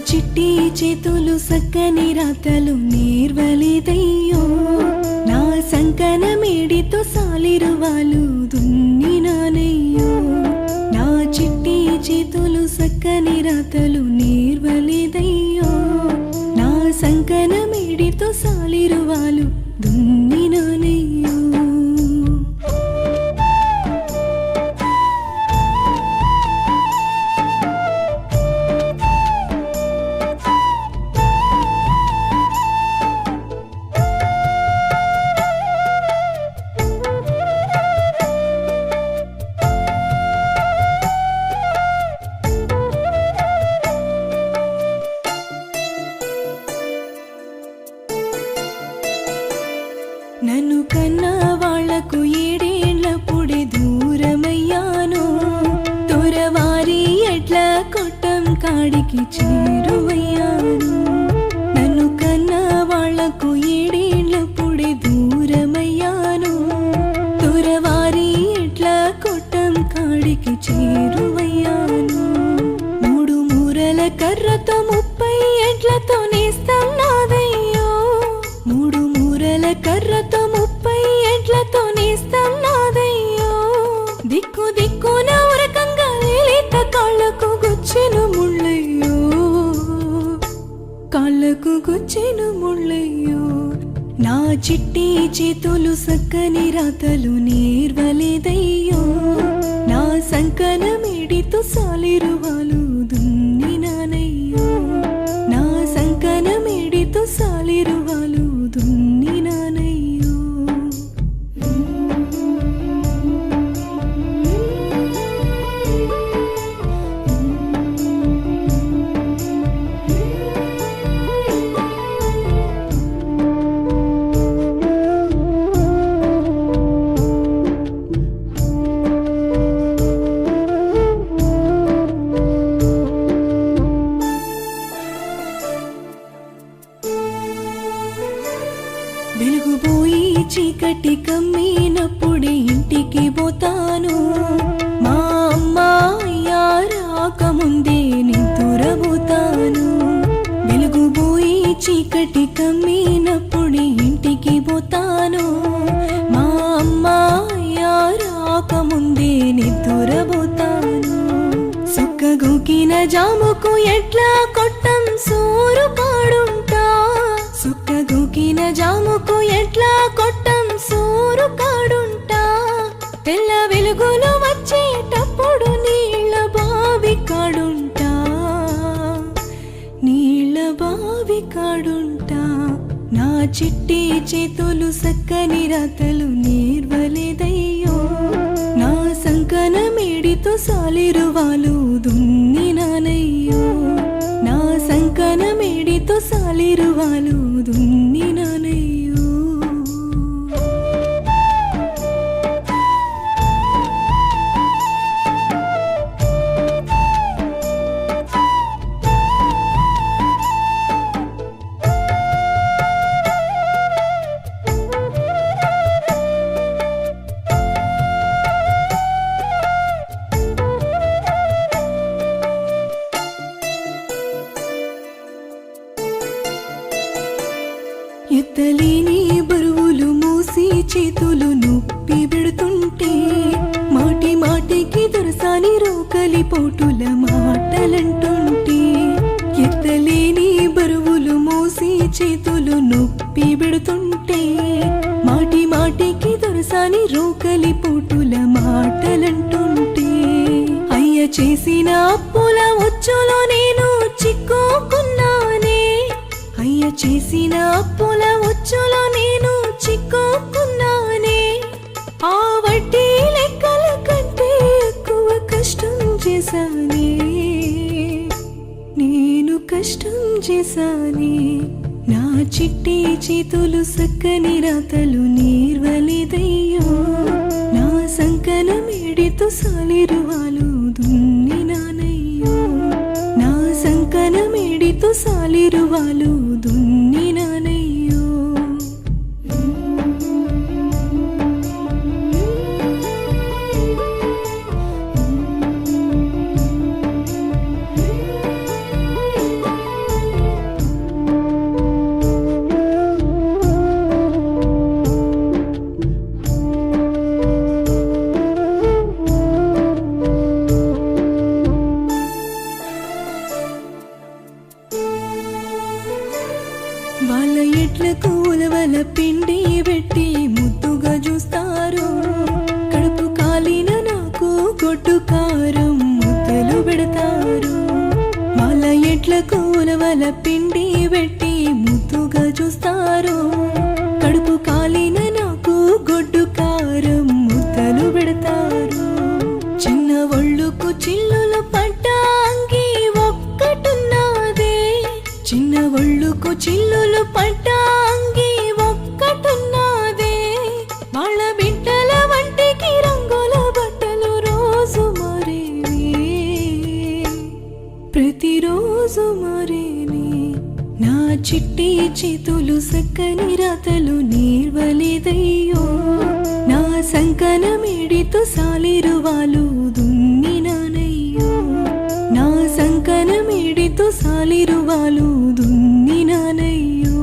చిట్టి చేతులు సక్కని రాతలు నేర్వలేదయ్యో, నా సంకన మేడితో సాలిరువాలు దున్నినానయ్యో. నా చిట్టి చేతులు సక్కని రాతలు నేర్వలేదయ్యో, నా సంకన మేడితో సాలిరువాలు దున్నినానయ్యో. నన్ను కన్నా వాళ్లకు ఏడేళ్లప్పుడే దూరమయ్యాను, తొరవారి ఎట్ల కొట్టం కాడికి చేరువయ్యాను. నన్ను కన్నా వాళ్లకు ఏడేళ్లప్పుడే దూరమయ్యాను, తొరవారి ఎట్ల కొట్టం కాడికి చేరువయ్యాను. మూడు మూరల కర్రతో 30 ఎడ్లతో నేస్తం నాదయ్యో, మూడు మూరల కర్రతో 30 ఎడ్లతో నేస్తం నాదయ్యో. దిక్కు దిక్కున ఉరకంగా లేత కాళ్ళకు గుచ్చెను ముళ్ళయ్యో, కాళ్ళకు గుచ్చెను ముళ్ళయ్యో. నా చిట్టి చేతులు సక్కని రాతలు నేర్వలేదయ్యో, నా సంకన మేడితో సాలిరువాలు దున్నినానయ్యో, నా సంకన మేడితో సాలిరువాలు దున్నినానయ్యో. వెలుగుపోయి చీకటి కమ్మినప్పుడే ఇంటికి పోతాను, మా అమ్మ అయ్యా రాకముందే నిద్రపోతాను. వెలుగుపోయి చీకటి కమ్మినప్పుడే ఇంటికి పోతాను, మా అమ్మ అయ్యా రాకముందే నిద్రపోతాను. సుక్కగూకిన జాముకు ఎట్లా కొట్టం సోరు పాడుంటా, సుక్కగూకిన జాముకు ఎట్లా కొట్టం సోరు కాడుంటా. తెల్ల వెలుగులు వచ్చేటప్పుడు నీళ్ళ బావి కాడుంటా, నీళ్ళ చెవి కాడుంటా. నా చిట్టి చేతులు సక్కని రాతలు నేర్వలేదయ్యో. నా సంకన మేడితో సాలిరువాలు దున్నినానయ్యో. నా సంకన మేడితో సాలిరువాలు దున్నినానయ్యో. ఎత్తలేని బరువులు మోసి చేతులు నొప్పి పెడుతుంటే, మాటి మాటికి దొరసాని రోకలి పోటుల మాటలంటుంటే. ఎత్తలేని బరువులు మోసి చేతులు నొప్పి పెడుతుంటే, మాటి మాటికి దొరసాని రోకలి పోటుల మాటలంటుంటే. అయ్య చేసిన అప్పుల వచ్చులో నేను చిక్కుకున్నానే. అయ్య చేసిన అప్పుల వచ్చులో నేను చిక్కుకున్నానే. ఆ వడ్డీ లెక్కల కంటే ఎక్కువ కష్టం చేశానే. నేను కష్టం చేశానే. నా చిట్టి చేతులు సక్కని రాతలు నేర్వలేదయ్యో. నా సంకన మేడితో సాలిరువాలు దున్నినానయ్యో. నా సంకన మేడితో సాలిరువాలు దున్నినానయ్యో. వాళ్ళ ఎట్లకు ఉలవల పిండి పెట్టి ముద్దుగా చూస్తారు. కడుపు కాలిన నాకు గొడ్డు కారం ముద్దలు పెడతారు. వాళ్ళ ఎట్లకు ఉలవల పిండి పెట్టి ముద్దుగా చూస్తారు. కడుపు కాలిన నాకు గొడ్డు కారం ముద్దలు పెడతారు. చిన్న ఒళ్ళుకు చిల్లులు పడ్డా అంగి ఒక్కటున్నదే. చిన్న ఒళ్ళుకు చిల్లులు పడ్డా అంగి ఒక్కటున్నదే. వాళ్ళ బిడ్డల వంటికి రంగుల బట్టలు రోజు మరేవి, ప్రతిరోజు మరేవి. నా చిట్టి చేతులు సక్కని రాతలు నేర్వలేదయ్యో. నా సంకన మేడితో సాలిరువాలు దున్నినానయ్యో. నా సంకన మేడితో సాలిరువాలు దున్నినానయ్యో.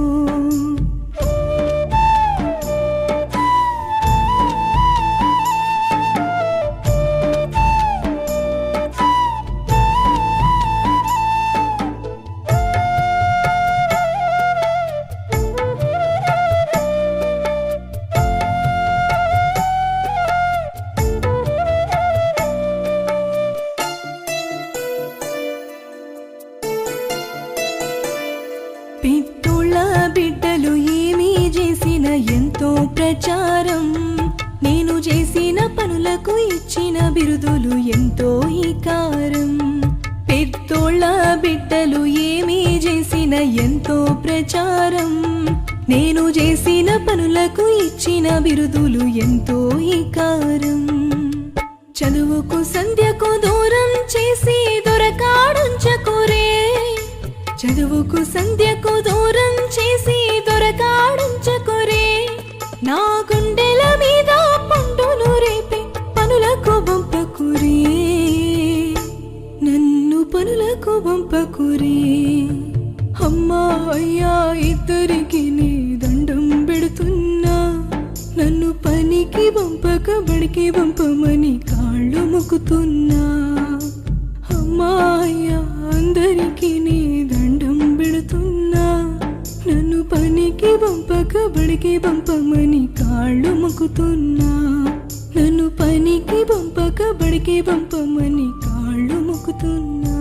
పిట్టోళ్ళ బిడ్డలు ఏమీ చేసిన ఎంతో ప్రచారం. నేను చేసిన పనులకు ఇచ్చిన బిరుదులు ఎంతో ఈకారం. పెద్దోళ్ళ బిడ్డలు ఏమీ చేసిన ఎంతో ప్రచారం. నేను చేసిన పనులకు ఇచ్చిన బిరుదులు ఎంతో ఈకారం. చదువుకు సంధ్యకు దూరం చేసి దొరకాడుంచకురే. చదువుకు సంధ్యకు దూరం చేసి దొరకాడుంచకురే. నా గుండెల మీద పండును రేపే పనులకు పంపకురే. నన్ను పనులకు పంపకురే. అమ్మా అయ్యా ఇద్దరికి నీ దండం పెడుతున్నా. నన్ను పనికి పంపక బడికి పంపమని కాళ్ళు మొక్కుతున్నా. అమ్మా అయ్యా అందరికీ నీ దండం పెడుతున్నా. నన్ను పనికి పంపక బడికి పంపమని కాళ్ళు మొక్కుతున్నా. నన్ను పనికి పంపక బడికి పంపమని కాళ్ళు మొక్కుతున్నా.